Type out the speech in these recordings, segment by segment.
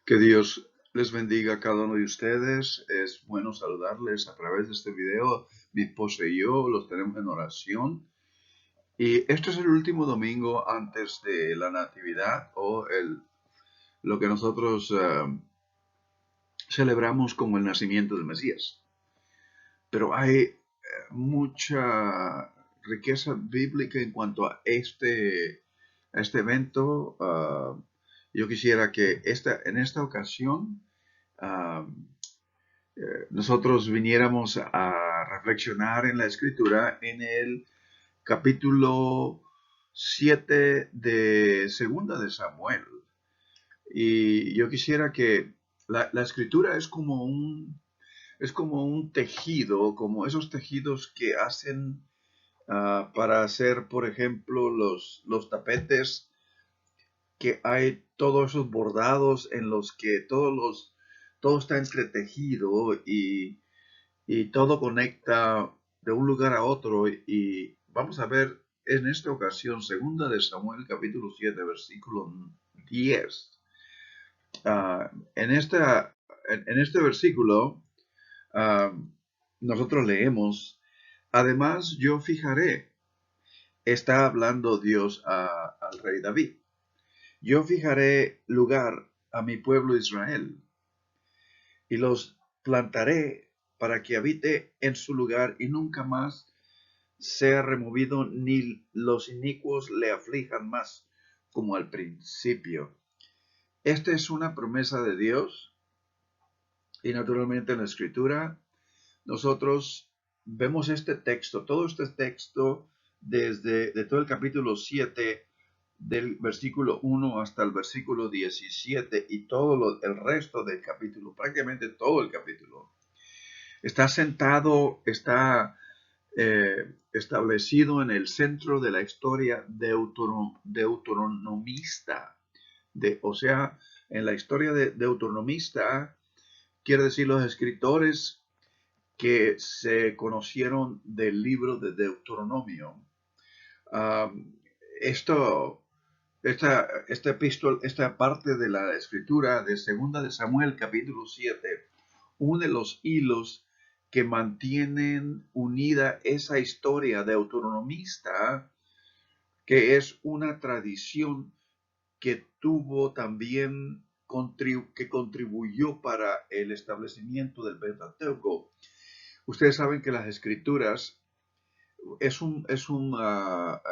Que Dios les bendiga a cada uno de ustedes. Es bueno saludarles a través de este video. Mi esposa y yo los tenemos en oración. Y este es el último domingo antes de la Natividad o lo que nosotros celebramos como el nacimiento del Mesías. Pero hay mucha riqueza bíblica en cuanto a este evento. Yo quisiera que en esta ocasión ah, nosotros viniéramos a reflexionar en la escritura en el capítulo 7 de Segunda de Samuel. Y yo quisiera que la escritura es como un tejido, como esos tejidos que hacen para hacer, por ejemplo, los tapetes, que hay todos esos bordados en los que todo está entretejido y todo conecta de un lugar a otro. Y vamos a ver en esta ocasión, segunda de Samuel, capítulo 7 versículo 10. En este versículo, ah, nosotros leemos, además yo fijaré, está hablando Dios al rey David, yo fijaré lugar a mi pueblo Israel y los plantaré para que habite en su lugar y nunca más sea removido, ni los inicuos le aflijan más como al principio. Esta es una promesa de Dios y naturalmente en la escritura nosotros vemos este texto, todo este texto de todo el capítulo 7 del versículo 1 hasta el versículo 17 y el resto del capítulo, prácticamente todo el capítulo, está sentado, está establecido en el centro de la historia deuteronomista. O sea, en la historia deuteronomista, quiere decir los escritores que se conocieron del libro de Deuteronomio. Um, esto, esta parte de la escritura de Segunda de Samuel, capítulo 7, une los hilos que mantienen unida esa historia deuteronomista, que es una tradición que tuvo también, que contribuyó para el establecimiento del Pentateuco. Ustedes saben que las escrituras es una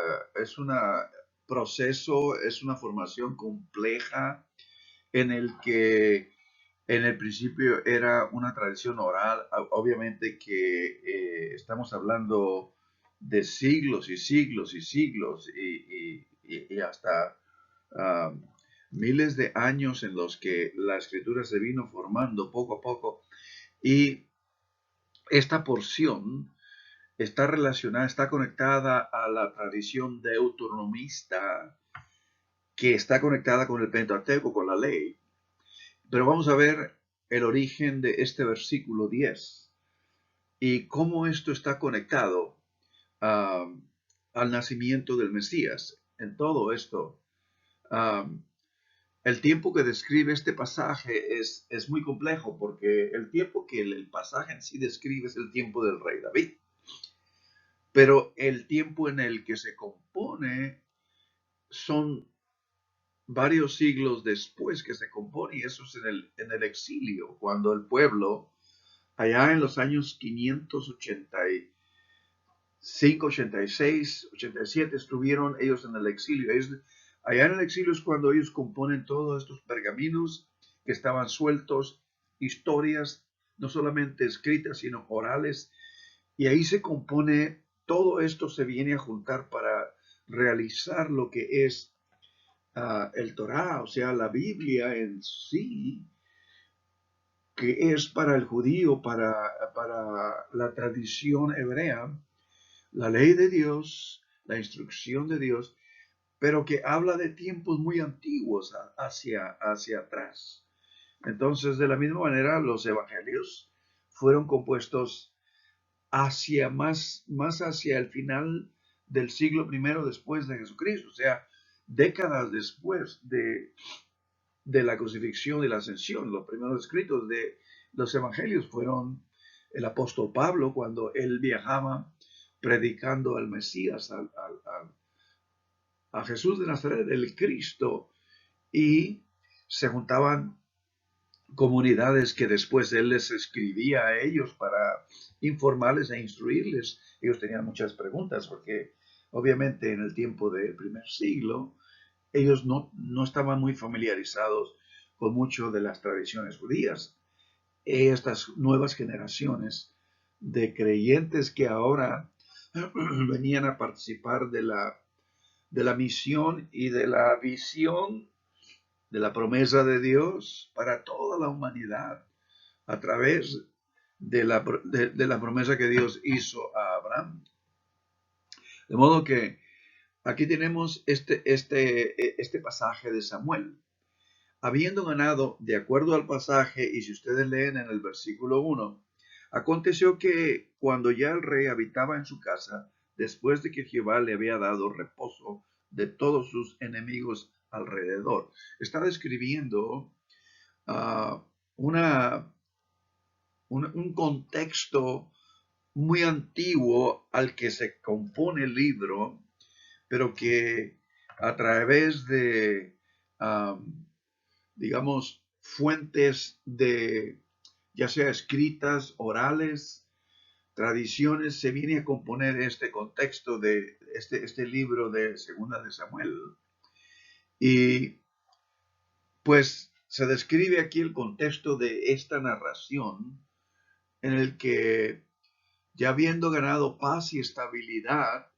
proceso, es una formación compleja en el que en el principio era una tradición oral. Obviamente que estamos hablando de siglos y siglos y siglos y hasta uh, miles de años en los que la escritura se vino formando poco a poco, y esta porción está relacionada, está conectada a la tradición deuteronomista, que está conectada con el Pentateuco, con la ley. Pero vamos a ver el origen de este versículo 10 y cómo esto está conectado uh, al nacimiento del Mesías. En todo esto, el tiempo que describe este pasaje es muy complejo, porque el tiempo que el pasaje en sí describe es el tiempo del rey David. Pero el tiempo en el que se compone son varios siglos después que se compone, y eso es en el exilio, cuando el pueblo, allá en los años 585, 86, 87, estuvieron ellos en el exilio. Allá en el exilio es cuando ellos componen todos estos pergaminos que estaban sueltos, historias no solamente escritas, sino orales, y ahí se compone, todo esto se viene a juntar para realizar lo que es el Torah, o sea, la Biblia en sí, que es para el judío, para la tradición hebrea, la ley de Dios, la instrucción de Dios, pero que habla de tiempos muy antiguos hacia atrás. Entonces, de la misma manera, los evangelios fueron compuestos más hacia el final del siglo I después de Jesucristo, o sea, décadas después de la crucifixión y la ascensión. Los primeros escritos de los evangelios fueron el apóstol Pablo cuando él viajaba predicando al Mesías, a Jesús de Nazaret, el Cristo, y se juntaban comunidades que después él les escribía a ellos para informarles e instruirles. Ellos tenían muchas preguntas porque obviamente en el tiempo del primer siglo ellos no estaban muy familiarizados con mucho de las tradiciones judías. Estas nuevas generaciones de creyentes que ahora venían a participar de la misión y de la visión de la promesa de Dios para toda la humanidad a través de la promesa que Dios hizo a Abraham. De modo que aquí tenemos este pasaje de Samuel. Habiendo ganado, de acuerdo al pasaje, y si ustedes leen en el versículo 1, aconteció que cuando ya el rey habitaba en su casa, después de que Jehová le había dado reposo de todos sus enemigos alrededor, está describiendo uh, un contexto muy antiguo al que se compone el libro, pero que a través de, digamos, fuentes de, ya sea escritas, orales, tradiciones, se viene a componer este contexto de este libro de Segunda de Samuel. Y pues se describe aquí el contexto de esta narración en el que, ya habiendo ganado paz y estabilidad,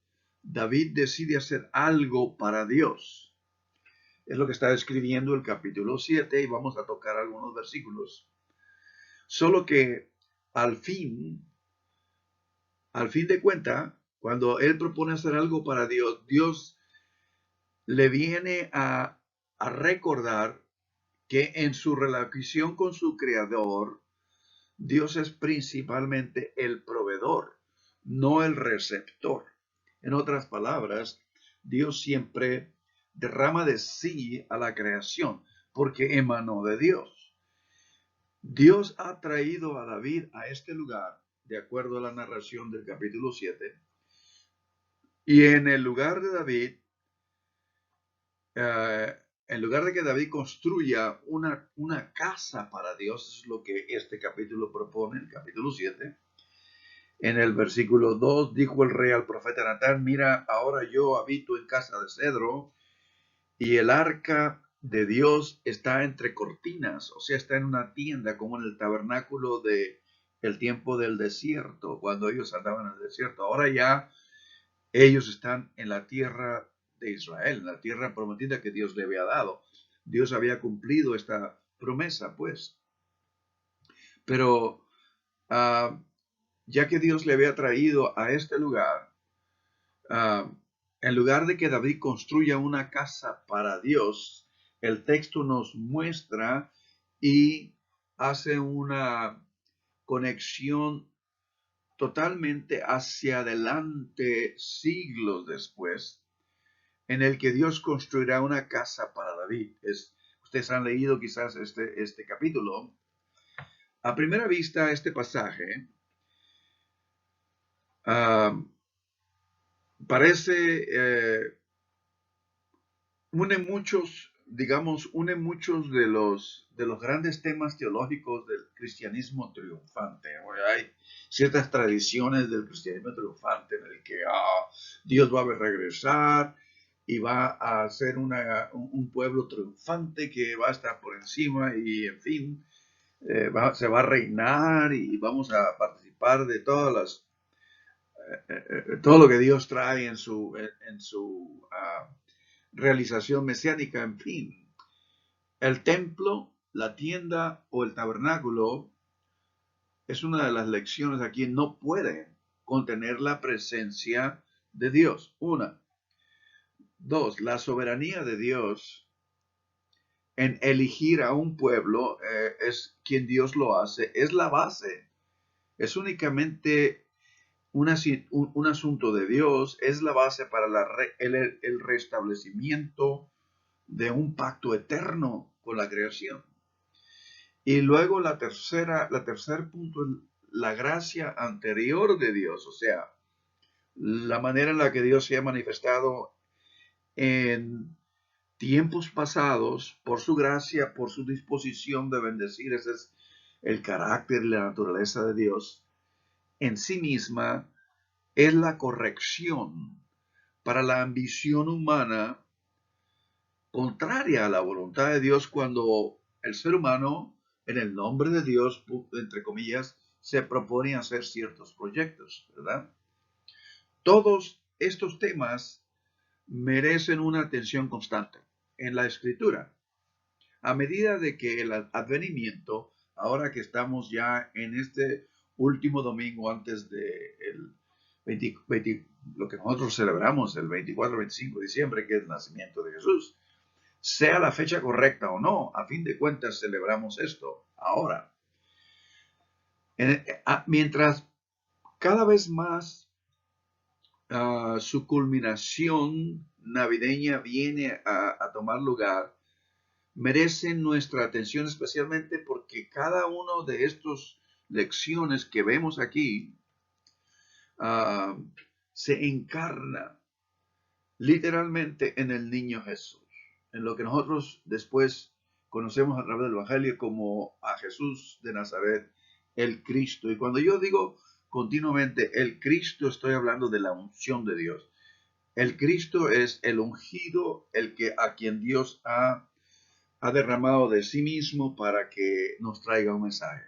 David decide hacer algo para Dios. Es lo que está describiendo el capítulo 7 y vamos a tocar algunos versículos. Solo que al fin de cuenta, cuando él propone hacer algo para Dios, Dios le viene a recordar que en su relación con su creador, Dios es principalmente el proveedor, no el receptor. En otras palabras, Dios siempre derrama de sí a la creación porque emanó de Dios. Dios ha traído a David a este lugar, de acuerdo a la narración del capítulo 7, y en el lugar de David, en lugar de que David construya una casa para Dios, es lo que este capítulo propone, el capítulo 7, en el versículo 2, dijo el rey al profeta Natán, mira, ahora yo habito en casa de cedro y el arca de Dios está entre cortinas, o sea, está en una tienda como en el tabernáculo de el tiempo del desierto, cuando ellos andaban en el desierto. Ahora ya ellos están en la tierra de Israel, en la tierra prometida que Dios le había dado. Dios había cumplido esta promesa, pues. Pero ya que Dios le había traído a este lugar, en lugar de que David construya una casa para Dios, el texto nos muestra y hace una conexión totalmente hacia adelante, siglos después, en el que Dios construirá una casa para David. Ustedes han leído quizás este capítulo. A primera vista, este pasaje parece une muchos de los grandes temas teológicos del cristianismo triunfante. Hay ciertas tradiciones del cristianismo triunfante en el que Dios va a regresar y va a ser un pueblo triunfante que va a estar por encima y, en fin, se va a reinar y vamos a participar de todo lo que Dios trae en su realización mesiánica, en fin. El templo, la tienda o el tabernáculo es una de las lecciones aquí. No puede contener la presencia de Dios. Una. Dos, la soberanía de Dios en elegir a un pueblo es quien Dios lo hace. Es la base. Es únicamente un asunto de Dios. Es la base para el restablecimiento de un pacto eterno con la creación. Y luego la tercer punto, la gracia anterior de Dios, o sea, la manera en la que Dios se ha manifestado en tiempos pasados por su gracia, por su disposición de bendecir. Ese es el carácter y la naturaleza de Dios. En sí misma es la corrección para la ambición humana contraria a la voluntad de Dios cuando el ser humano, en el nombre de Dios, entre comillas, se propone hacer ciertos proyectos, ¿verdad? Todos estos temas merecen una atención constante en la escritura. A medida de que el advenimiento, ahora que estamos ya en este último domingo antes de lo que nosotros celebramos, el 24-25 de diciembre, que es el nacimiento de Jesús, sea la fecha correcta o no, a fin de cuentas celebramos esto ahora. Mientras cada vez más su culminación navideña viene a tomar lugar, merecen nuestra atención especialmente porque cada uno de estas lecciones que vemos aquí se encarna literalmente en el niño Jesús, en lo que nosotros después conocemos a través del Evangelio como a Jesús de Nazaret, el Cristo. Y cuando yo digo continuamente el Cristo, estoy hablando de la unción de Dios. El Cristo es el ungido, a quien Dios ha derramado de sí mismo para que nos traiga un mensaje.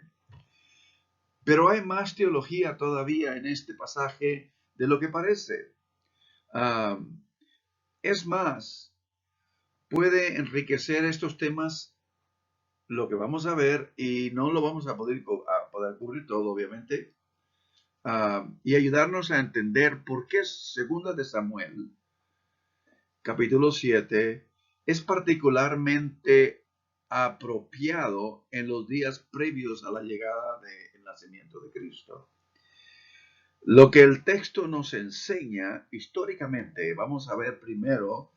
Pero hay más teología todavía en este pasaje de lo que parece. Es más, puede enriquecer estos temas lo que vamos a ver, y no lo vamos a poder cubrir todo, obviamente, y ayudarnos a entender por qué Segunda de Samuel, capítulo 7, es particularmente apropiado en los días previos a la llegada del nacimiento de Cristo. Lo que el texto nos enseña históricamente, vamos a ver primero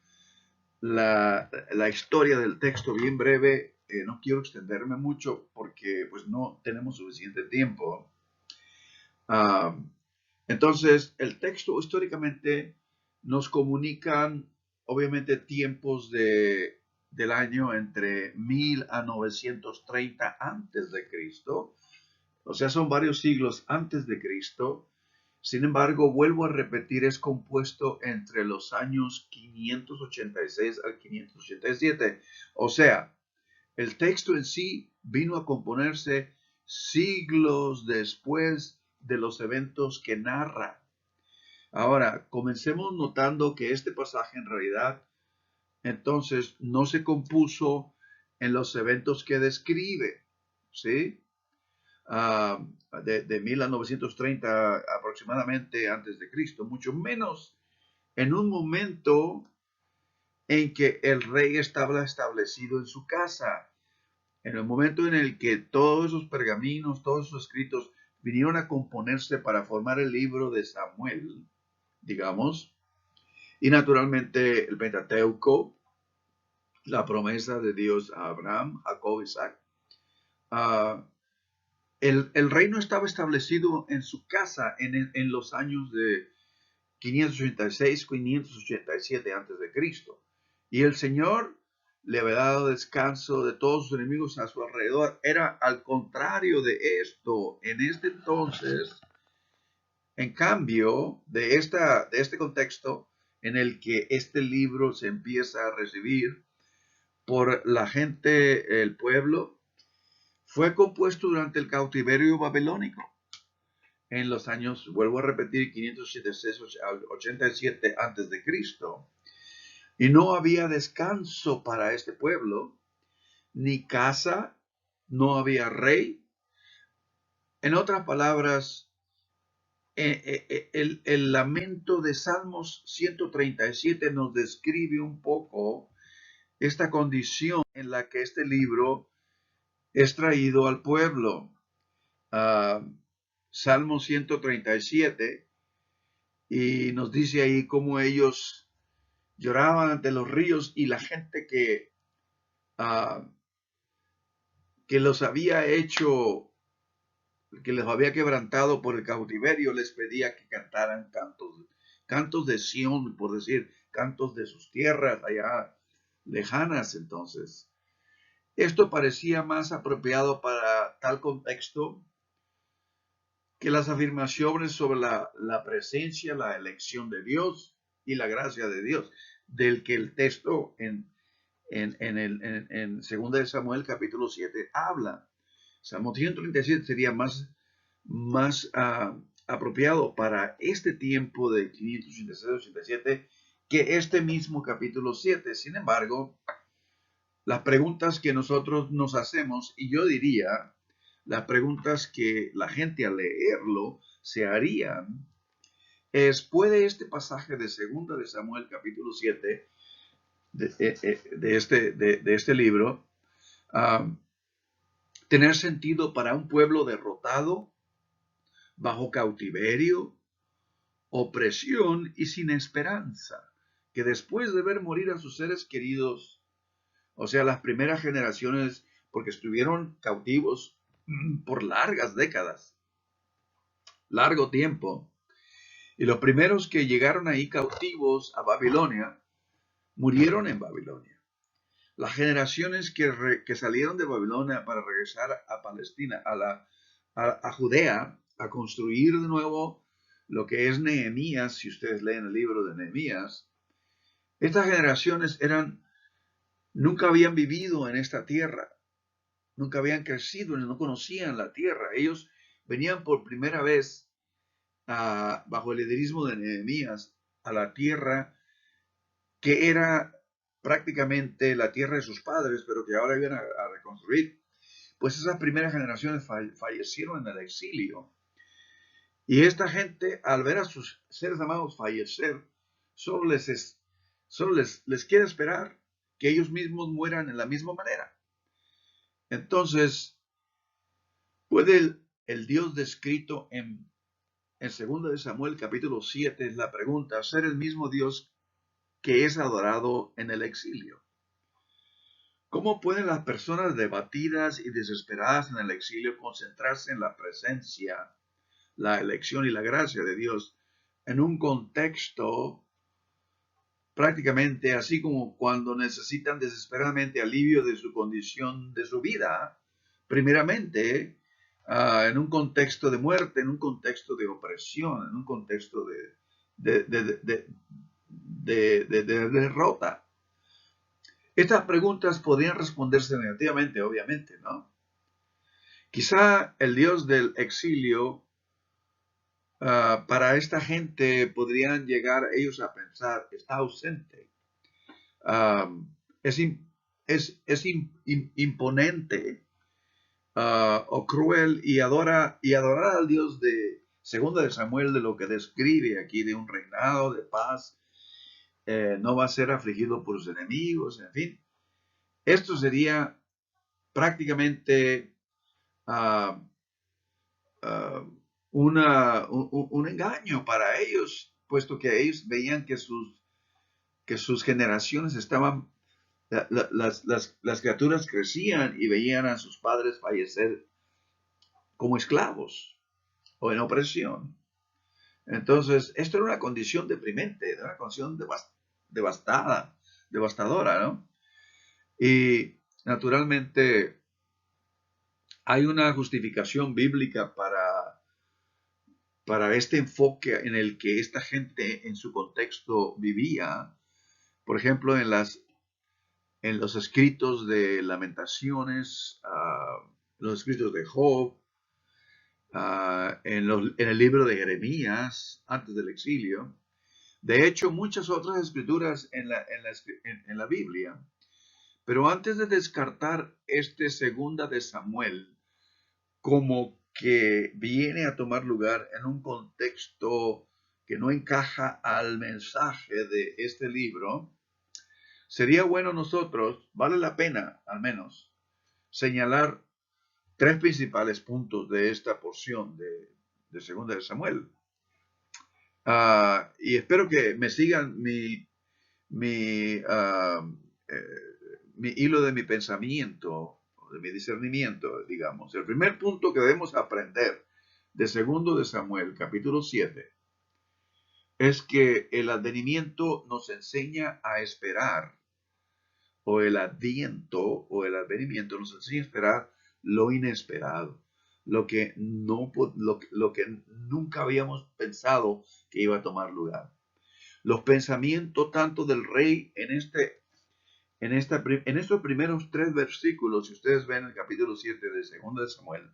la historia del texto bien breve. No quiero extenderme mucho porque pues no tenemos suficiente tiempo. Entonces, el texto históricamente nos comunican obviamente tiempos del año entre 1000 a 930 antes de Cristo. O sea, son varios siglos antes de Cristo. Sin embargo, vuelvo a repetir, es compuesto entre los años 586 al 587. O sea, el texto en sí vino a componerse siglos después de los eventos que narra. Ahora, comencemos notando que este pasaje en realidad entonces no se compuso en los eventos que describe, ¿sí? De 1000 a 930 aproximadamente antes de Cristo, mucho menos en un momento en que el rey estaba establecido en su casa, en el momento en el que todos esos pergaminos, todos esos escritos vinieron a componerse para formar el libro de Samuel, digamos, y naturalmente el Pentateuco, la promesa de Dios a Abraham, Jacob, Isaac. El reino estaba establecido en su casa en los años de 586, 587 antes de Cristo. Y el Señor le había dado descanso de todos sus enemigos a su alrededor. Era al contrario de esto. En este entonces, en cambio de este contexto en el que este libro se empieza a recibir por la gente, el pueblo, fue compuesto durante el cautiverio babilónico en los años, vuelvo a repetir, 586 al 87 antes de Cristo. Y no había descanso para este pueblo, ni casa, no había rey. En otras palabras, el lamento de Salmos 137 nos describe un poco esta condición en la que este libro es traído al pueblo. Salmo 137, y nos dice ahí cómo ellos lloraban ante los ríos y la gente ah, que los había hecho, que les había quebrantado por el cautiverio, les pedía que cantaran cantos de Sión, por decir, cantos de sus tierras allá lejanas entonces. Esto parecía más apropiado para tal contexto que las afirmaciones sobre la presencia, la elección de Dios y la gracia de Dios, del que el texto en 2 de Samuel capítulo 7 habla. Salmo 137 sería más apropiado para este tiempo de 586-87 que este mismo capítulo 7. Sin embargo, las preguntas que nosotros nos hacemos, y yo diría, las preguntas que la gente al leerlo se harían, es, ¿puede este pasaje de 2 de Samuel capítulo 7 de este libro tener sentido para un pueblo derrotado, bajo cautiverio, opresión y sin esperanza, que después de ver morir a sus seres queridos, o sea, las primeras generaciones, porque estuvieron cautivos por largas décadas, largo tiempo, y los primeros que llegaron ahí cautivos a Babilonia, murieron en Babilonia. Las generaciones que salieron de Babilonia para regresar a Palestina, a Judea, a construir de nuevo lo que es Nehemías, si ustedes leen el libro de Nehemías, estas generaciones nunca habían vivido en esta tierra, nunca habían crecido, no conocían la tierra. Ellos venían por primera vez bajo el liderazgo de Nehemías a la tierra que era prácticamente la tierra de sus padres, pero que ahora iban a reconstruir. Pues esas primeras generaciones fallecieron en el exilio. Y esta gente, al ver a sus seres amados fallecer, solo les quiere esperar que ellos mismos mueran en la misma manera. Entonces, ¿puede el Dios descrito en 2 de Samuel capítulo 7, es la pregunta, ser el mismo Dios que es adorado en el exilio? ¿Cómo pueden las personas debatidas y desesperadas en el exilio concentrarse en la presencia, la elección y la gracia de Dios en un contexto prácticamente así como cuando necesitan desesperadamente alivio de su condición de su vida, primeramente en un contexto de muerte, en un contexto de opresión, en un contexto de derrota? Estas preguntas podrían responderse negativamente, obviamente, ¿no? Quizá el Dios del exilio, para esta gente podrían llegar ellos a pensar, está ausente. Es, imponente o cruel y adorar al Dios de 2 de Samuel, de lo que describe aquí, de un reinado de paz, no va a ser afligido por sus enemigos, en fin. Esto sería prácticamente uh, un engaño para ellos, puesto que ellos veían que sus generaciones estaban, las criaturas crecían y veían a sus padres fallecer como esclavos o en opresión. Entonces, esto era una condición deprimente, era una condición devastadora, ¿no? Y naturalmente hay una justificación bíblica para este enfoque en el que esta gente en su contexto vivía. Por ejemplo, en los escritos de Lamentaciones, los escritos de Job, en el libro de Jeremías, antes del exilio. De hecho, muchas otras escrituras en la Biblia. Pero antes de descartar este 2 de Samuel como que viene a tomar lugar en un contexto que no encaja al mensaje de este libro, sería bueno nosotros, vale la pena al menos, señalar tres principales puntos de esta porción de 2 de Samuel. Y espero que me sigan mi, mi hilo de mi pensamiento, de mi discernimiento, digamos. El primer punto que debemos aprender de segundo de Samuel, capítulo 7, es que el advenimiento nos enseña a esperar, o el adviento o el advenimiento nos enseña a esperar lo inesperado, lo que nunca habíamos pensado que iba a tomar lugar. Los pensamientos tanto del rey en estos primeros 3 versículos, si ustedes ven el capítulo 7 de 2 de Samuel,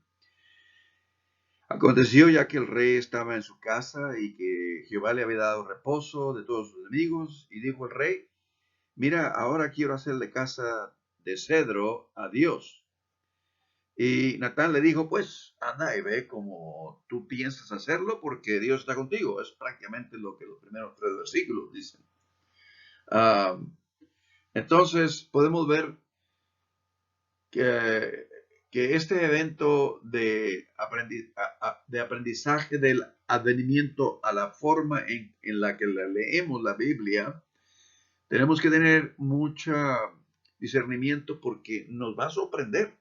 aconteció ya que el rey estaba en su casa y que Jehová le había dado reposo de todos sus enemigos, y dijo el rey: mira, ahora quiero hacerle casa de cedro a Dios. Y Natán le dijo: pues anda y ve como tú piensas hacerlo, porque Dios está contigo. Es prácticamente lo que los primeros 3 versículos dicen. Ah, entonces podemos ver que, que este evento de aprendizaje del advenimiento a la forma en la que leemos la Biblia, tenemos que tener mucho discernimiento, porque nos va a sorprender,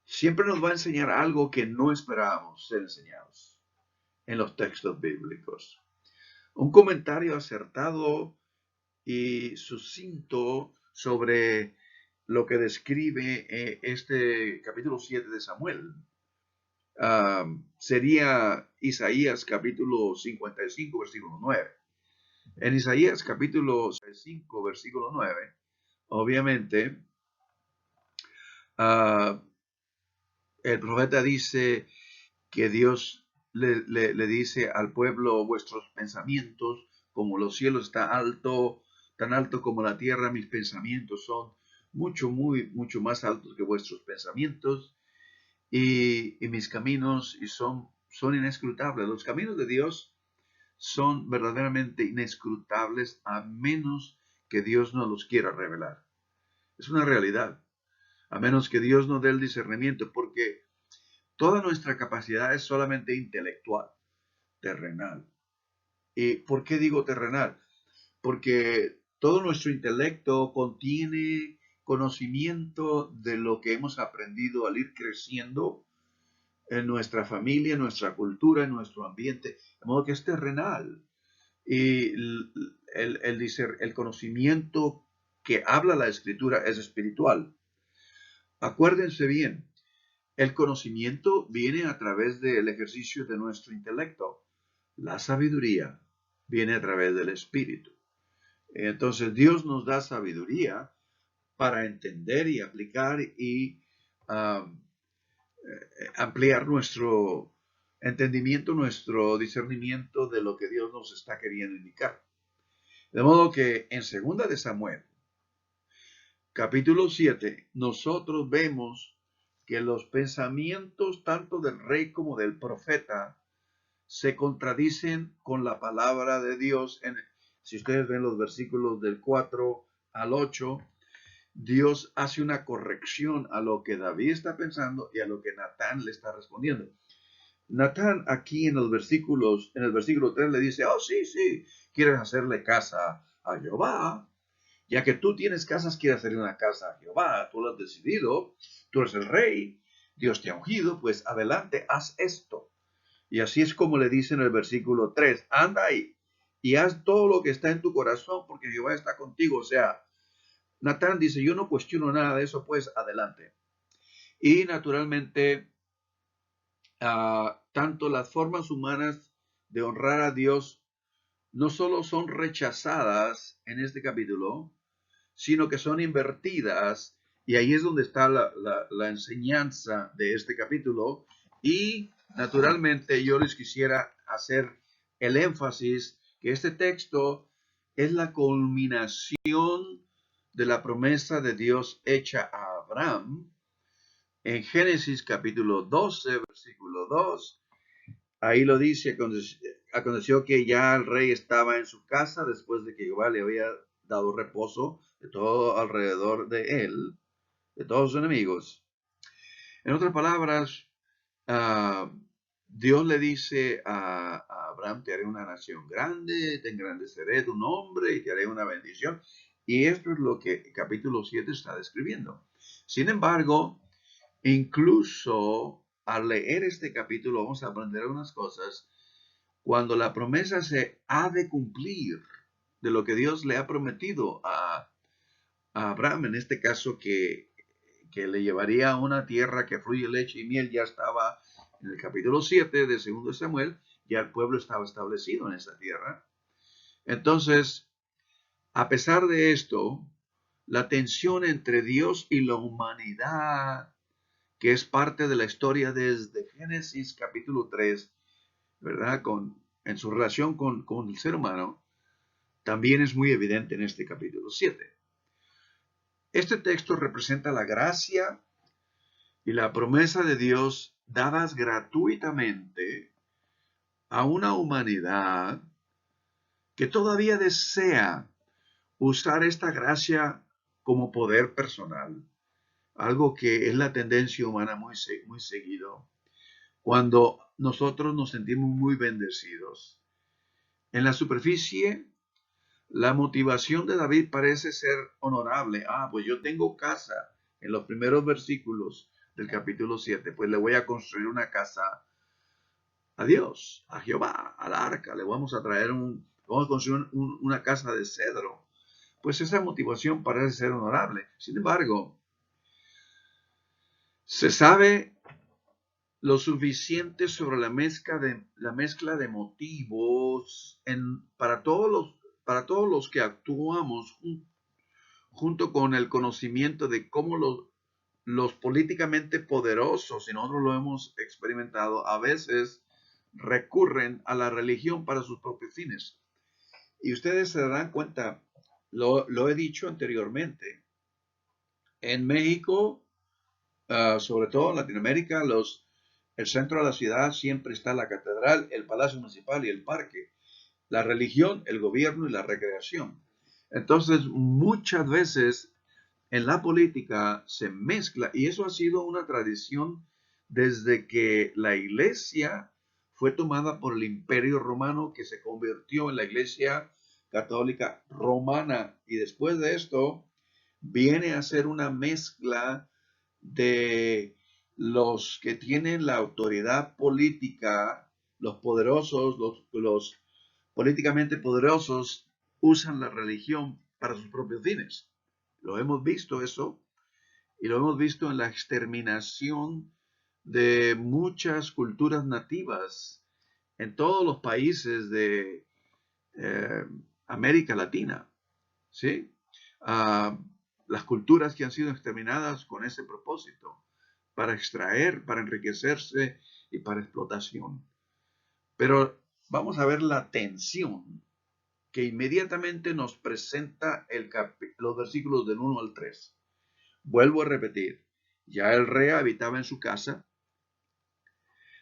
siempre nos va a enseñar algo que no esperábamos ser enseñados en los textos bíblicos. Un comentario acertado y sucinto sobre lo que describe este capítulo 7 de Samuel sería Isaías capítulo 55, versículo 9. En Isaías capítulo 5, versículo 9, obviamente, el profeta dice que Dios le dice al pueblo: vuestros pensamientos como los cielos está alto, tan alto como la tierra, mis pensamientos son mucho más altos que vuestros pensamientos, y mis caminos son inescrutables. Los caminos de Dios son verdaderamente inescrutables, a menos que Dios no los quiera revelar. Es una realidad, a menos que Dios nos dé el discernimiento, porque toda nuestra capacidad es solamente intelectual, terrenal. ¿Y por qué digo terrenal? Porque todo nuestro intelecto contiene conocimiento de lo que hemos aprendido al ir creciendo en nuestra familia, en nuestra cultura, en nuestro ambiente, de modo que es terrenal. Y el conocimiento que habla la Escritura es espiritual. Acuérdense bien, el conocimiento viene a través del ejercicio de nuestro intelecto. La sabiduría viene a través del Espíritu. Entonces Dios nos da sabiduría para entender y aplicar y ampliar nuestro entendimiento, nuestro discernimiento de lo que Dios nos está queriendo indicar. De modo que en 2 de Samuel, capítulo 7, nosotros vemos que los pensamientos tanto del rey como del profeta se contradicen con la palabra de Dios. Si ustedes ven los versículos del 4 al 8, Dios hace una corrección a lo que David está pensando y a lo que Natán le está respondiendo. Natán aquí en el versículo 3 le dice: oh, sí, quieres hacerle casa a Jehová. Ya que tú tienes casas, quieres hacerle una casa a Jehová. Tú lo has decidido, tú eres el rey, Dios te ha ungido, pues adelante, haz esto. Y así es como le dice en el versículo 3, anda ahí y haz todo lo que está en tu corazón, porque Jehová está contigo. O sea, Natán dice: yo no cuestiono nada de eso, pues adelante. Y naturalmente, tanto las formas humanas de honrar a Dios no solo son rechazadas en este capítulo, sino que son invertidas. Y ahí es donde está la enseñanza de este capítulo. Y naturalmente yo les quisiera hacer el énfasis que este texto es la culminación de la promesa de Dios hecha a Abraham en Génesis capítulo 12, versículo 2. Ahí lo dice: aconteció que ya el rey estaba en su casa después de que Jehová le había dado reposo de todo alrededor de él, de todos sus enemigos. En otras palabras, Dios le dice a Abraham, te haré una nación grande, te engrandeceré tu nombre y te haré una bendición. Y esto es lo que capítulo 7 está describiendo. Sin embargo, incluso al leer este capítulo vamos a aprender unas cosas. Cuando la promesa se ha de cumplir de lo que Dios le ha prometido a Abraham, en este caso que le llevaría a una tierra que fluye leche y miel, ya estaba en el capítulo 7 de 2 Samuel, ya el pueblo estaba establecido en esa tierra. Entonces, a pesar de esto, la tensión entre Dios y la humanidad, que es parte de la historia desde Génesis capítulo 3, ¿verdad? En su relación con el ser humano, también es muy evidente en este capítulo 7. Este texto representa la gracia y la promesa de Dios dadas gratuitamente a una humanidad que todavía desea usar esta gracia como poder personal, algo que es la tendencia humana muy seguido, cuando nosotros nos sentimos muy bendecidos. En la superficie, la motivación de David parece ser honorable. Pues yo tengo casa. En los primeros versículos del capítulo 7, pues le voy a construir una casa a Dios, a Jehová, al arca. Vamos a construir una casa de cedro. Pues esa motivación parece ser honorable. Sin embargo, se sabe lo suficiente sobre la mezcla de motivos para todos los que actuamos junto con el conocimiento de cómo los políticamente poderosos, y nosotros lo hemos experimentado, a veces recurren a la religión para sus propios fines. Y ustedes se darán cuenta, lo he dicho anteriormente, en México, sobre todo en Latinoamérica, el centro de la ciudad siempre está la catedral, el palacio municipal y el parque. La religión, el gobierno y la recreación. Entonces, muchas veces en la política se mezcla, y eso ha sido una tradición desde que la iglesia fue tomada por el Imperio Romano, que se convirtió en la iglesia católica romana, y después de esto viene a ser una mezcla de los que tienen la autoridad política, los poderosos, los políticamente poderosos, usan la religión para sus propios fines. Lo hemos visto eso, y lo hemos visto en la exterminación de muchas culturas nativas en todos los países de eh, América Latina, ¿sí? Uh, las culturas que han sido exterminadas con ese propósito, para extraer, para enriquecerse y para explotación. Pero vamos a ver la tensión que inmediatamente nos presenta los versículos del 1 al 3. Vuelvo a repetir, ya el rey habitaba en su casa,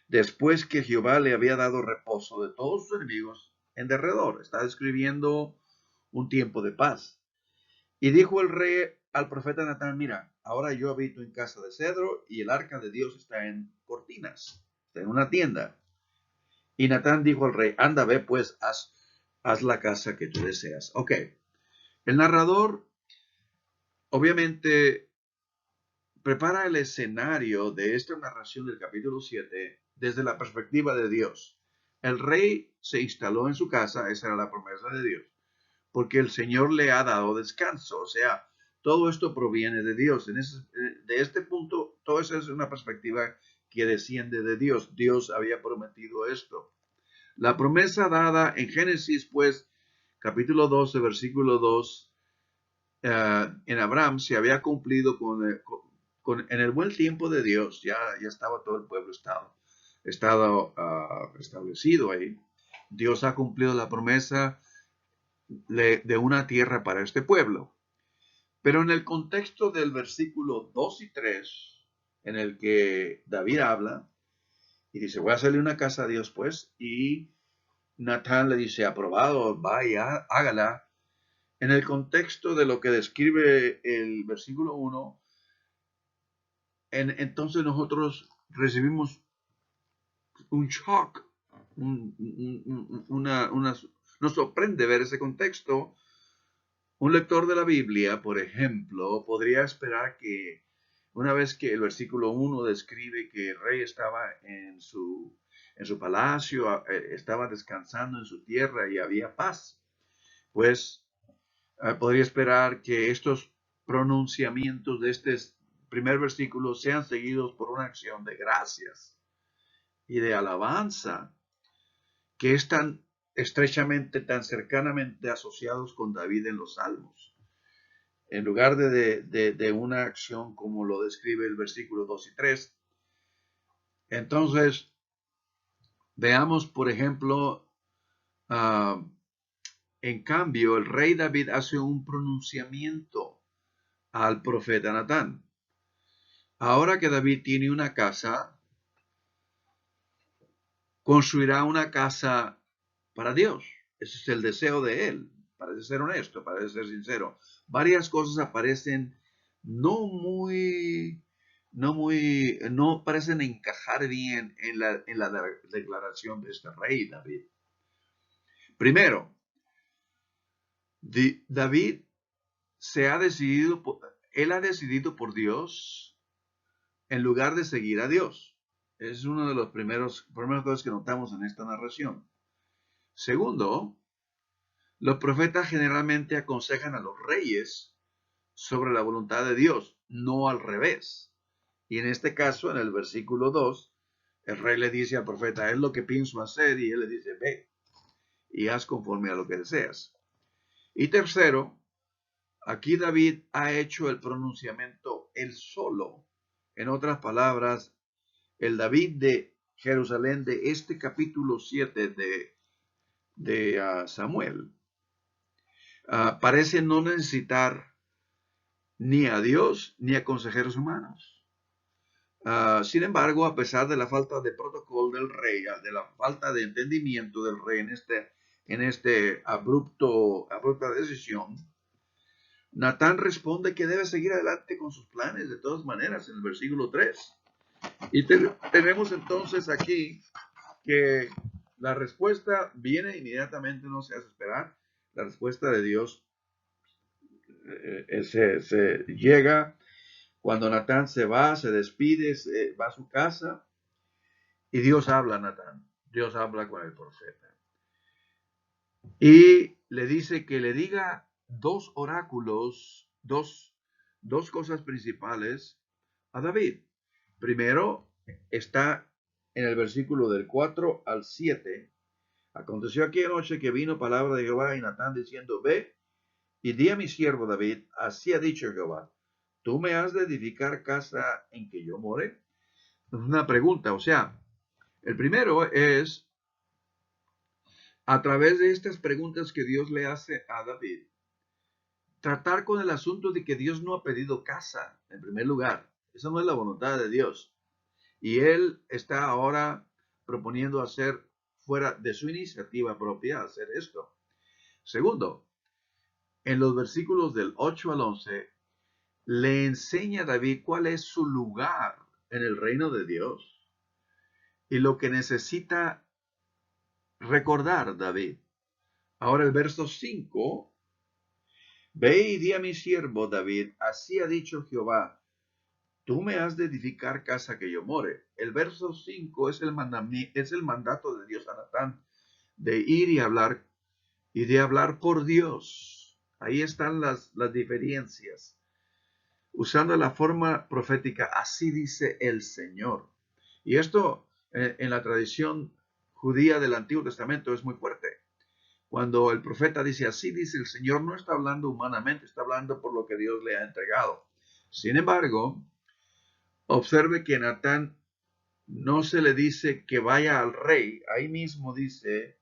después que Jehová le había dado reposo de todos sus enemigos en derredor. Está describiendo un tiempo de paz. Y dijo el rey al profeta Natán, mira, ahora yo habito en casa de cedro y el arca de Dios está en cortinas, está en una tienda. Y Natán dijo al rey, anda, ve pues, haz la casa que tú deseas. Ok, el narrador obviamente prepara el escenario de esta narración del capítulo 7 desde la perspectiva de Dios. El rey se instaló en su casa, esa era la promesa de Dios, porque el Señor le ha dado descanso. O sea, todo esto proviene de Dios. De este punto, todo eso es una perspectiva que desciende de Dios. Dios había prometido esto. La promesa dada en Génesis, pues, capítulo 12, versículo 2, en Abraham se había cumplido en el buen tiempo de Dios. Ya estaba todo el pueblo establecido ahí. Dios ha cumplido la promesa de una tierra para este pueblo. Pero en el contexto del versículo 2 y 3, en el que David habla y dice, voy a hacerle una casa a Dios, pues, y Natán le dice, aprobado, vaya, hágala. En el contexto de lo que describe el versículo 1, entonces nosotros recibimos un shock, nos sorprende ver ese contexto. Un lector de la Biblia, por ejemplo, podría esperar que una vez que el versículo 1 describe que el rey estaba en su palacio, estaba descansando en su tierra y había paz, pues podría esperar que estos pronunciamientos de este primer versículo sean seguidos por una acción de gracias y de alabanza que están estrechamente, tan cercanamente asociados con David en los Salmos. En lugar de una acción como lo describe el versículo 2 y 3. Entonces, veamos, por ejemplo, en cambio, el rey David hace un pronunciamiento al profeta Natán. Ahora que David tiene una casa, construirá una casa para Dios. Ese es el deseo de él. Parece ser honesto, parece ser sincero. Varias cosas aparecen no parecen encajar bien en la declaración de este rey David. Primero, David él ha decidido por Dios en lugar de seguir a Dios. Es uno de los primeras cosas que notamos en esta narración. Segundo, los profetas generalmente aconsejan a los reyes sobre la voluntad de Dios, no al revés. Y en este caso, en el versículo 2, el rey le dice al profeta, es lo que pienso hacer, y él le dice, ve y haz conforme a lo que deseas. Y tercero, aquí David ha hecho el pronunciamiento él solo. En otras palabras, el David de Jerusalén de este capítulo 7 de Samuel parece no necesitar ni a Dios ni a consejeros humanos. Sin embargo, a pesar de la falta de protocolo del rey, de la falta de entendimiento del rey en este abrupta decisión, Natán responde que debe seguir adelante con sus planes de todas maneras en el versículo 3. Y tenemos entonces aquí que la respuesta viene inmediatamente, no se hace esperar. La respuesta de Dios se llega cuando Natán se va, se despide, va a su casa y Dios habla a Natán. Dios habla con el profeta. Y le dice que le diga dos oráculos, dos cosas principales a David. Primero está en el versículo del 4 al 7. Aconteció aquella noche que vino palabra de Jehová y Natán diciendo, ve y di a mi siervo David, así ha dicho Jehová, ¿tú me has de edificar casa en que yo more? Es una pregunta, o sea, el primero es, a través de estas preguntas que Dios le hace a David, tratar con el asunto de que Dios no ha pedido casa, en primer lugar. Esa no es la voluntad de Dios. Y él está ahora proponiendo hacer fuera de su iniciativa propia, hacer esto. Segundo, en los versículos del 8 al 11, le enseña a David cuál es su lugar en el reino de Dios y lo que necesita recordar David. Ahora el verso 5, ve y di a mi siervo David, así ha dicho Jehová, tú me has de edificar casa que yo more. El verso 5 es el mandato de Dios a Natán de ir y hablar y de hablar por Dios. Ahí están las diferencias. Usando la forma profética, así dice el Señor. Y esto en la tradición judía del Antiguo Testamento es muy fuerte. Cuando el profeta dice así dice el Señor, no está hablando humanamente, está hablando por lo que Dios le ha entregado. Sin embargo, observe que Natán no se le dice que vaya al rey, ahí mismo dice,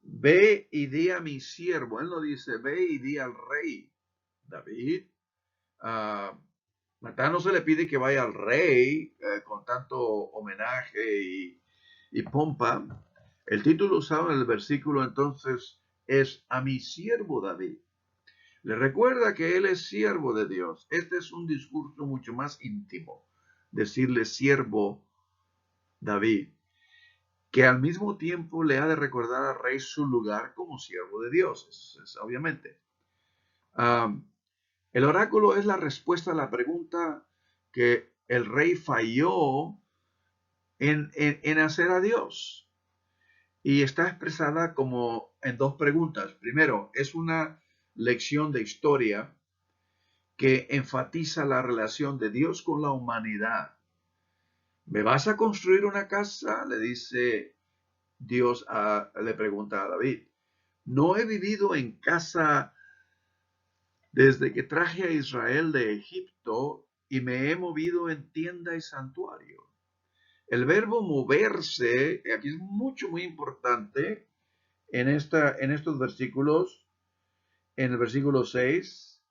ve y di a mi siervo. Él no dice, ve y di al rey David. Natán no se le pide que vaya al rey con tanto homenaje y pompa. El título usado en el versículo entonces es a mi siervo David. Le recuerda que él es siervo de Dios. Este es un discurso mucho más íntimo, decirle siervo David, que al mismo tiempo le ha de recordar al rey su lugar como siervo de Dios, obviamente. El oráculo es la respuesta a la pregunta que el rey falló en hacer a Dios. Y está expresada como en dos preguntas. Primero, es una lección de historia que enfatiza la relación de Dios con la humanidad. ¿Me vas a construir una casa? Le dice Dios, le pregunta a David. No he vivido en casa desde que traje a Israel de Egipto y me he movido en tienda y santuario. El verbo moverse, aquí es muy importante en estos versículos, en el versículo 6,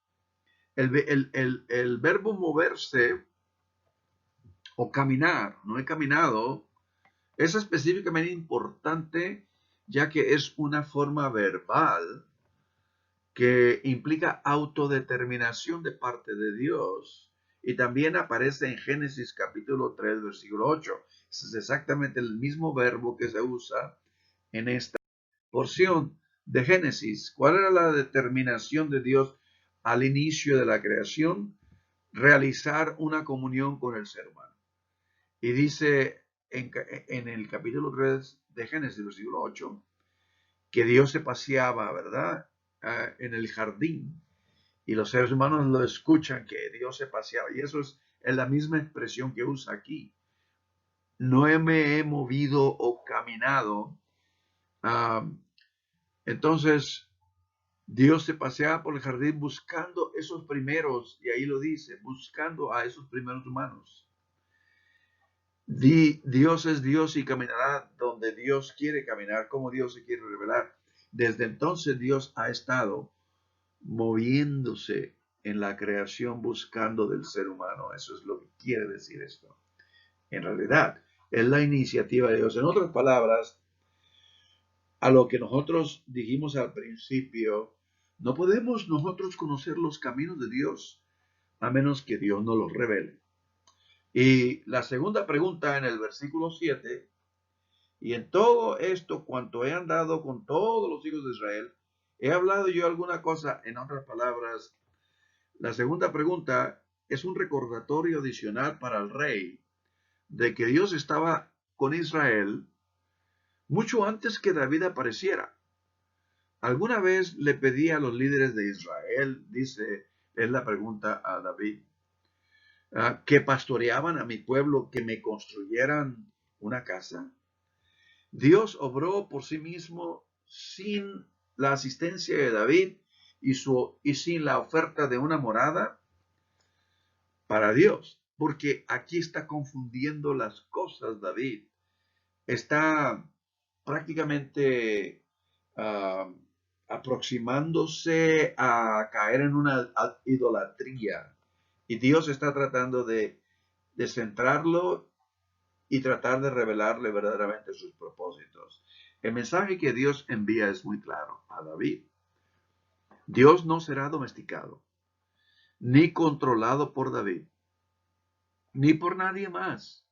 el verbo moverse o caminar, no he caminado, es específicamente importante ya que es una forma verbal que implica autodeterminación de parte de Dios y también aparece en Génesis capítulo 3, versículo 8. Es exactamente el mismo verbo que se usa en esta porción de Génesis. ¿Cuál era la determinación de Dios al inicio de la creación? Realizar una comunión con el ser humano. Y dice en el capítulo 3 de Génesis, versículo 8, que Dios se paseaba, ¿verdad? En el jardín. Y los seres humanos lo escuchan, que Dios se paseaba. Y eso es la misma expresión que usa aquí. No me he movido o caminado. Entonces, Dios se paseaba por el jardín buscando esos primeros, y ahí lo dice, buscando a esos primeros humanos. Dios es Dios y caminará donde Dios quiere caminar, como Dios se quiere revelar. Desde entonces Dios ha estado moviéndose en la creación buscando del ser humano. Eso es lo que quiere decir esto. En realidad, es la iniciativa de Dios. En otras palabras, a lo que nosotros dijimos al principio, no podemos nosotros conocer los caminos de Dios a menos que Dios nos los revele. Y la segunda pregunta en el versículo 7, y en todo esto cuanto he andado con todos los hijos de Israel, ¿he hablado yo alguna cosa? En otras palabras, la segunda pregunta es un recordatorio adicional para el rey de que Dios estaba con Israel mucho antes que David apareciera. ¿Alguna vez le pedí a los líderes de Israel, dice, es la pregunta a David, que pastoreaban a mi pueblo, que me construyeran una casa? Dios obró por sí mismo sin la asistencia de David y sin la oferta de una morada para Dios, porque aquí está confundiendo las cosas David. Está prácticamente aproximándose a caer en una idolatría. Y Dios está tratando de centrarlo y tratar de revelarle verdaderamente sus propósitos. El mensaje que Dios envía es muy claro a David. Dios no será domesticado, ni controlado por David, ni por nadie más,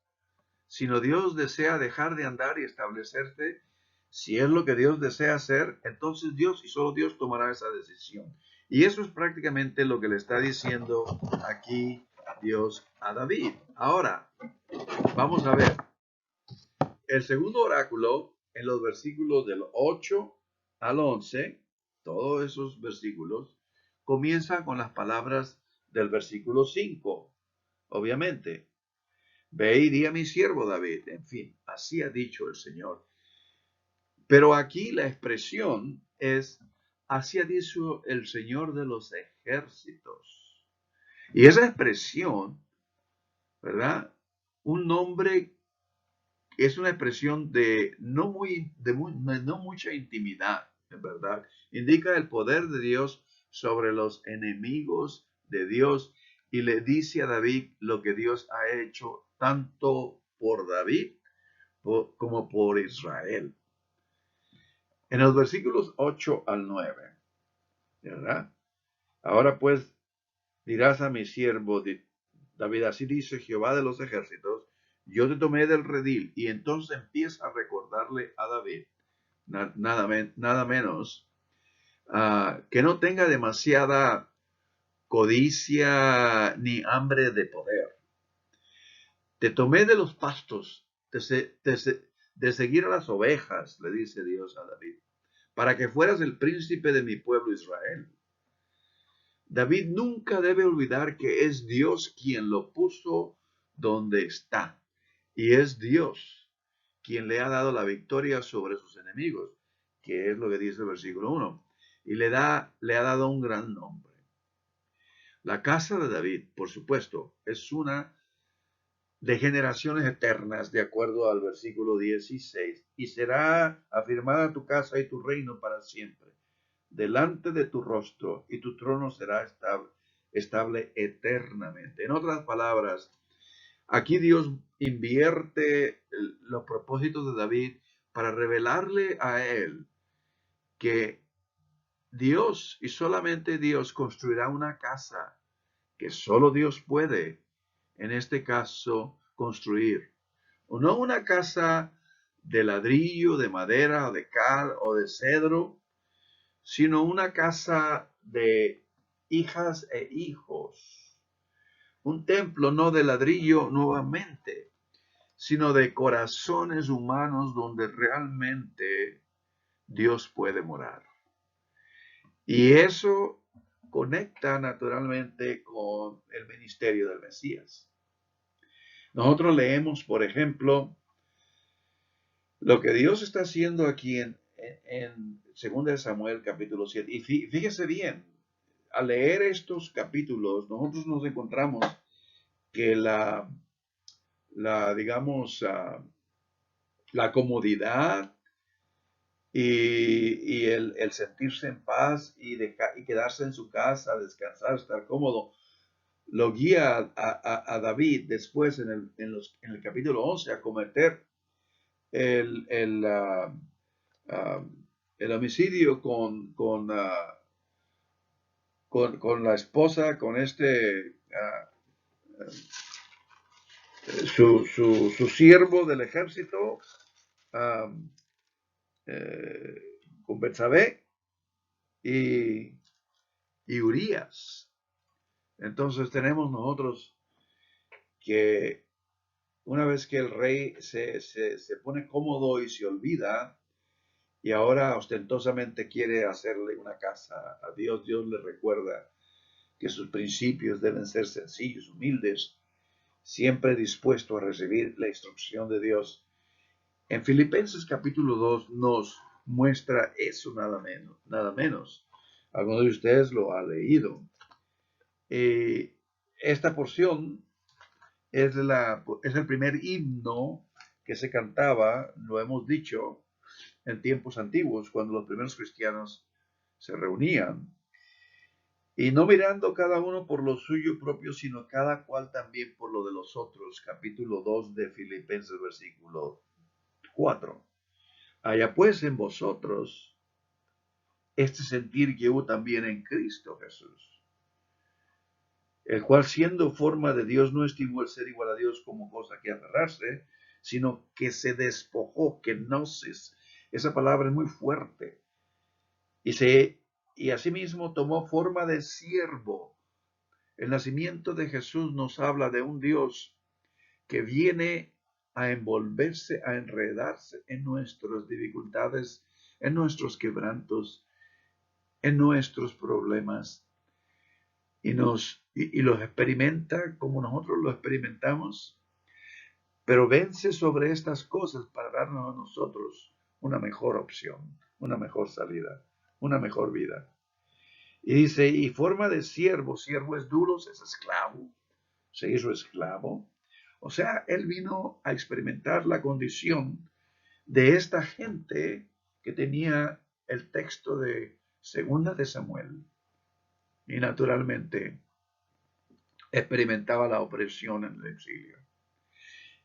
sino Dios desea dejar de andar y establecerse. Si es lo que Dios desea hacer, entonces Dios y solo Dios tomará esa decisión. Y eso es prácticamente lo que le está diciendo aquí Dios a David. Ahora, vamos a ver. El segundo oráculo, en los versículos del 8 al 11, todos esos versículos, comienzan con las palabras del versículo 5, obviamente. Ve y di a mi siervo David. En fin, así ha dicho el Señor. Pero aquí la expresión es, así ha dicho el Señor de los ejércitos. Y esa expresión, ¿verdad? Un nombre es una expresión de no mucha intimidad, ¿verdad? Indica el poder de Dios sobre los enemigos de Dios y le dice a David lo que Dios ha hecho tanto por David como por Israel. En los versículos 8 al 9, ¿verdad? Ahora pues dirás a mi siervo David, así dice Jehová de los ejércitos, yo te tomé del redil. Y entonces empieza a recordarle a David, nada menos, que no tenga demasiada codicia ni hambre de poder. Te tomé de los pastos, de seguir a las ovejas, le dice Dios a David, para que fueras el príncipe de mi pueblo Israel. David nunca debe olvidar que es Dios quien lo puso donde está. Y es Dios quien le ha dado la victoria sobre sus enemigos, que es lo que dice el versículo 1. Y le ha dado un gran nombre. La casa de David, por supuesto, es una de generaciones eternas, de acuerdo al versículo 16. Y será afirmada tu casa y tu reino para siempre delante de tu rostro, y tu trono será estable eternamente. En otras palabras, aquí Dios invierte los propósitos de David para revelarle a él que Dios y solamente Dios construirá una casa que solo Dios puede, en este caso, construir. O no una casa de ladrillo, de madera, de cal o de cedro, sino una casa de hijas e hijos. Un templo no de ladrillo nuevamente, sino de corazones humanos donde realmente Dios puede morar. Y eso conecta naturalmente con el ministerio del Mesías. Nosotros leemos, por ejemplo, lo que Dios está haciendo aquí en 2 Samuel capítulo 7. Y fíjese bien, al leer estos capítulos, nosotros nos encontramos que digamos, la comodidad y el sentirse en paz y quedarse en su casa, descansar, estar cómodo, lo guía a David después en el capítulo 11 a cometer el, el, uh, el homicidio con la esposa, con su siervo del ejército, con Betsabé y Urías. Entonces tenemos nosotros que una vez que el rey se pone cómodo y se olvida, y ahora ostentosamente quiere hacerle una casa a Dios, Dios le recuerda que sus principios deben ser sencillos, humildes, siempre dispuesto a recibir la instrucción de Dios. En Filipenses capítulo 2 nos muestra eso nada menos. Algunos de ustedes lo han leído. Esta porción es el primer himno que se cantaba, lo hemos dicho, en tiempos antiguos, cuando los primeros cristianos se reunían. Y no mirando cada uno por lo suyo propio, sino cada cual también por lo de los otros. Capítulo 2 de Filipenses, versículo 4. Haya pues en vosotros este sentir que hubo también en Cristo Jesús, el cual siendo forma de Dios no estimó el ser igual a Dios como cosa que aferrarse, sino que se despojó, que gnosis. Esa palabra es muy fuerte. Y asimismo tomó forma de siervo. El nacimiento de Jesús nos habla de un Dios que viene a envolverse, a enredarse en nuestras dificultades, en nuestros quebrantos, en nuestros problemas, y los experimenta como nosotros lo experimentamos, pero vence sobre estas cosas para darnos a nosotros una mejor opción, una mejor salida, una mejor vida. Y dice, y forma de siervo es duro, es esclavo, se hizo esclavo. O sea, él vino a experimentar la condición de esta gente que tenía el texto de 2 de Samuel. Y naturalmente experimentaba la opresión en el exilio.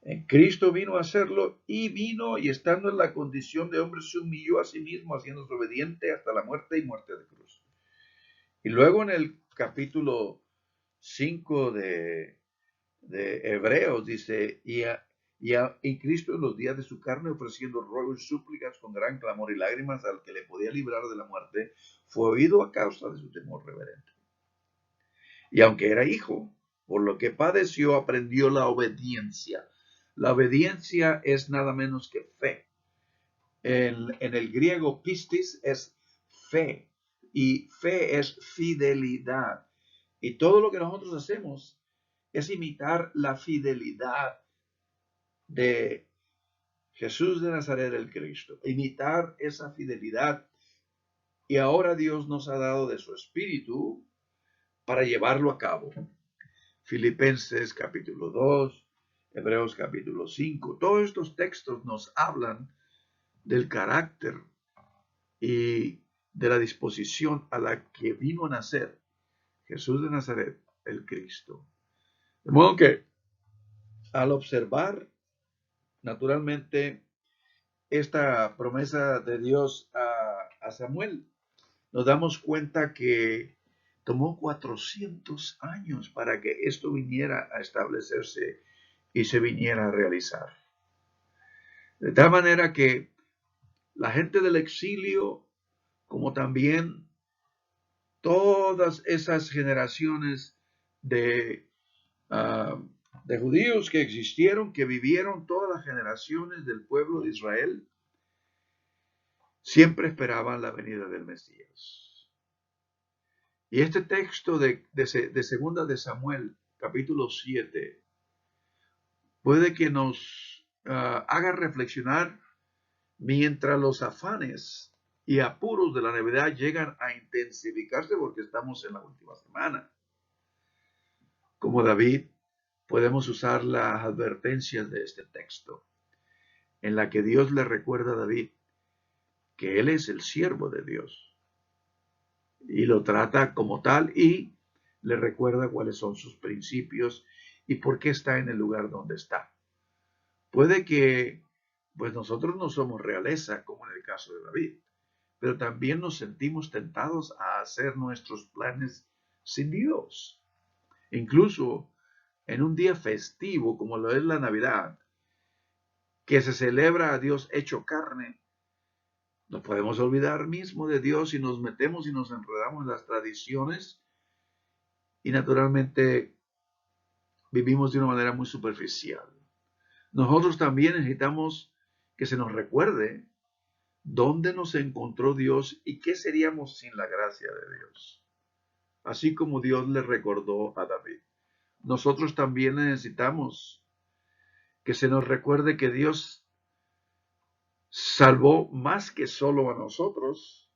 En Cristo vino a hacerlo y estando en la condición de hombre se humilló a sí mismo, haciéndose obediente hasta la muerte y muerte de cruz. Y luego en el capítulo 5 de de Hebreos, dice, y Cristo en los días de su carne, ofreciendo ruegos y súplicas con gran clamor y lágrimas al que le podía librar de la muerte, fue oído a causa de su temor reverente. Y aunque era hijo, por lo que padeció, aprendió la obediencia. La obediencia es nada menos que fe. En el griego, pistis es fe, y fe es fidelidad. Y todo lo que nosotros hacemos es imitar la fidelidad de Jesús de Nazaret, el Cristo. Imitar esa fidelidad. Y ahora Dios nos ha dado de su Espíritu para llevarlo a cabo. Filipenses capítulo 2, Hebreos capítulo 5. Todos estos textos nos hablan del carácter y de la disposición a la que vino a nacer Jesús de Nazaret, el Cristo. De modo que al observar naturalmente esta promesa de Dios a Samuel, nos damos cuenta que tomó 400 años para que esto viniera a establecerse y se viniera a realizar. De tal manera que la gente del exilio, como también todas esas generaciones de, uh, de judíos que existieron, que vivieron todas las generaciones del pueblo de Israel, siempre esperaban la venida del Mesías. Y este texto de segunda de Samuel, capítulo 7, puede que nos haga reflexionar mientras los afanes y apuros de la Navidad llegan a intensificarse porque estamos en la última semana. Como David, podemos usar las advertencias de este texto, en la que Dios le recuerda a David que él es el siervo de Dios y lo trata como tal y le recuerda cuáles son sus principios y por qué está en el lugar donde está. Puede que pues nosotros no somos realeza, como en el caso de David, pero también nos sentimos tentados a hacer nuestros planes sin Dios. Incluso en un día festivo como lo es la Navidad, que se celebra a Dios hecho carne, nos podemos olvidar mismo de Dios y nos metemos y nos enredamos en las tradiciones y naturalmente vivimos de una manera muy superficial. Nosotros también necesitamos que se nos recuerde dónde nos encontró Dios y qué seríamos sin la gracia de Dios. Así como Dios le recordó a David. Nosotros también necesitamos que se nos recuerde que Dios salvó más que solo a nosotros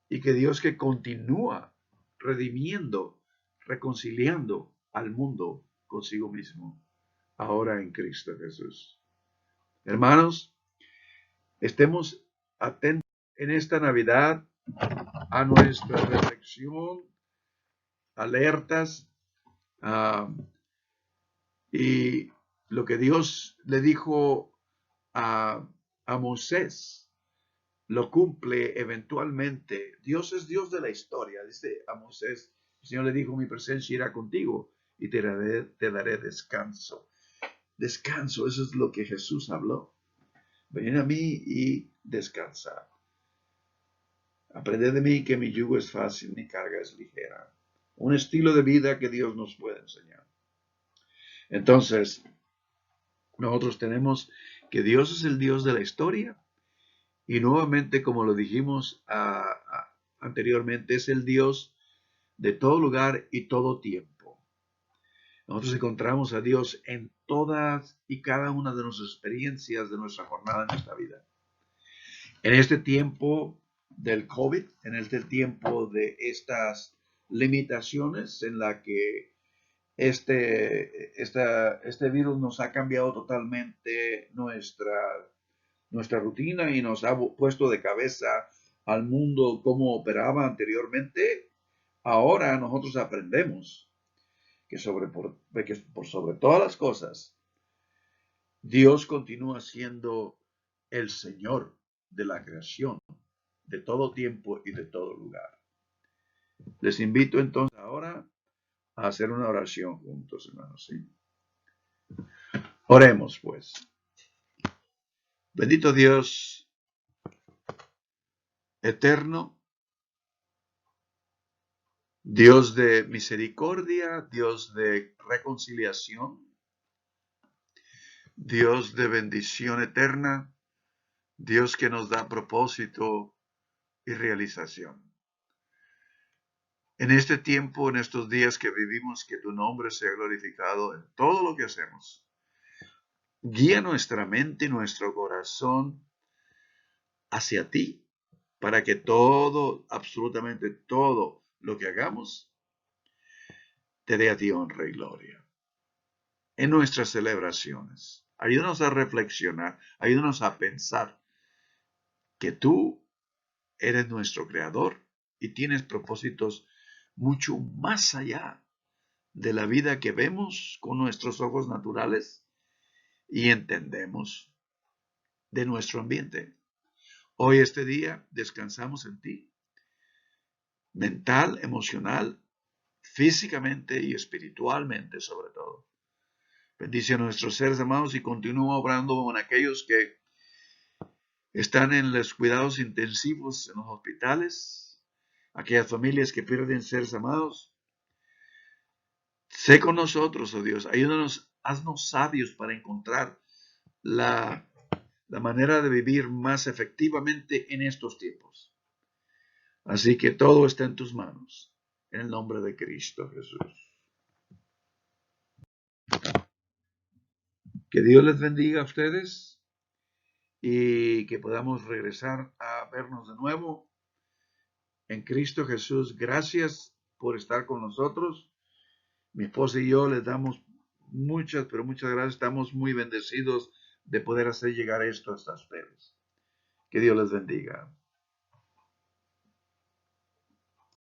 y que Dios que continúa redimiendo, reconciliando al mundo consigo mismo, ahora en Cristo Jesús. Hermanos, estemos atentos en esta Navidad a nuestra reflexión, alertas, y lo que Dios le dijo a Moisés lo cumple eventualmente. Dios es Dios de la historia. Dice a Moisés, el Señor le dijo, mi presencia irá contigo y te daré descanso. Descanso, eso es lo que Jesús habló. Venid a mí y descansad. Aprended de mí que mi yugo es fácil, mi carga es ligera. Un estilo de vida que Dios nos puede enseñar. Entonces, nosotros tenemos que Dios es el Dios de la historia y nuevamente, como lo dijimos anteriormente, es el Dios de todo lugar y todo tiempo. Nosotros encontramos a Dios en todas y cada una de nuestras experiencias de nuestra jornada en esta vida. En este tiempo del COVID, en este tiempo de estas limitaciones en la que este virus nos ha cambiado totalmente nuestra rutina y nos ha puesto de cabeza al mundo como operaba anteriormente. Ahora nosotros aprendemos que por sobre todas las cosas, Dios continúa siendo el Señor de la creación, de todo tiempo y de todo lugar. Les invito entonces ahora a hacer una oración juntos, hermanos. ¿Sí? Oremos, pues. Bendito Dios eterno, Dios de misericordia, Dios de reconciliación, Dios de bendición eterna, Dios que nos da propósito y realización. En este tiempo, en estos días que vivimos, que tu nombre sea glorificado en todo lo que hacemos. Guía nuestra mente y nuestro corazón hacia ti, para que todo, absolutamente todo lo que hagamos, te dé a ti honra y gloria. En nuestras celebraciones, ayúdanos a reflexionar, ayúdanos a pensar que tú eres nuestro creador y tienes propósitos mucho más allá de la vida que vemos con nuestros ojos naturales y entendemos de nuestro ambiente. Hoy, este día, descansamos en ti, mental, emocional, físicamente y espiritualmente sobre todo. Bendice a nuestros seres amados y continúa obrando con aquellos que están en los cuidados intensivos en los hospitales, aquellas familias que pierden seres amados. Sé con nosotros, oh Dios, ayúdanos, haznos sabios para encontrar la manera de vivir más efectivamente en estos tiempos. Así que todo está en tus manos, en el nombre de Cristo Jesús. Que Dios les bendiga a ustedes y que podamos regresar a vernos de nuevo en Cristo Jesús. Gracias por estar con nosotros. Mi esposa y yo les damos muchas, pero muchas gracias. Estamos muy bendecidos de poder hacer llegar esto hasta ustedes. Que Dios les bendiga.